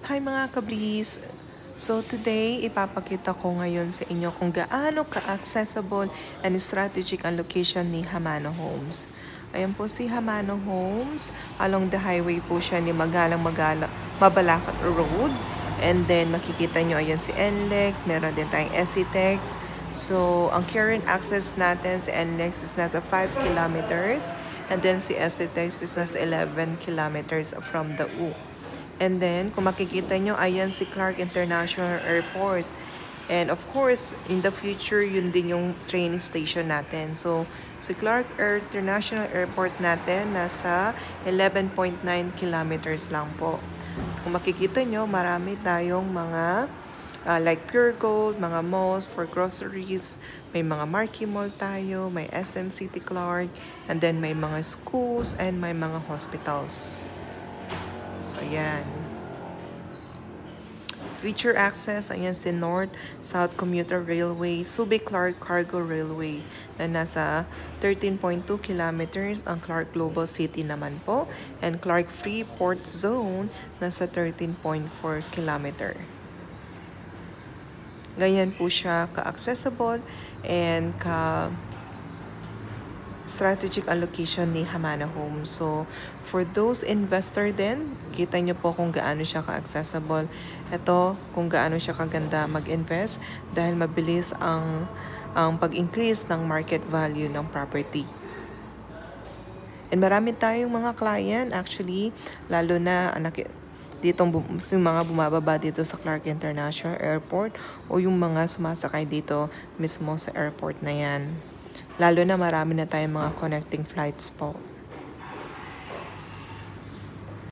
Hi mga kablis! So today, ipapakita ko ngayon sa inyo kung gaano ka-accessible and strategic ang location ni Hamano Homes. Ayan po si Hamano Homes. Along the highway po siya ni Mabalacat Road. And then makikita nyo ayan si NLEX, meron din tayong SCTEX. So ang current access natin si NLEX is nasa 5 kilometers. And then si SCTEX is nasa 11 kilometers from the U. And then, kung makikita nyo, ayan si Clark International Airport. And of course, in the future, yun din yung train station natin. So, si Clark International Airport natin, nasa 11.9 kilometers lang po. Kung makikita nyo, marami tayong mga like Pure Gold, mga malls for groceries. May mga Marquee Mall tayo, may SM City Clark, and then may mga schools and may mga hospitals. So, ayan. Feature access, ayan si North-South Commuter Railway, Subic-Clark Cargo Railway na nasa 13.2 kilometers. Ang Clark Global City naman po. And Clark Freeport Zone, nasa 13.4 kilometer. Ganyan po siya ka-accessible and strategic allocation ni Hamano Homes. So, for those investor din, kita nyo po kung gaano siya ka-accessible. Ito, kung gaano siya kaganda mag-invest dahil mabilis ang pag-increase ng market value ng property. And marami tayong mga client actually, lalo na yung mga bumababa dito sa Clark International Airport o yung mga sumasakay dito mismo sa airport na yan. Lalo na marami na tayong mga connecting flights po.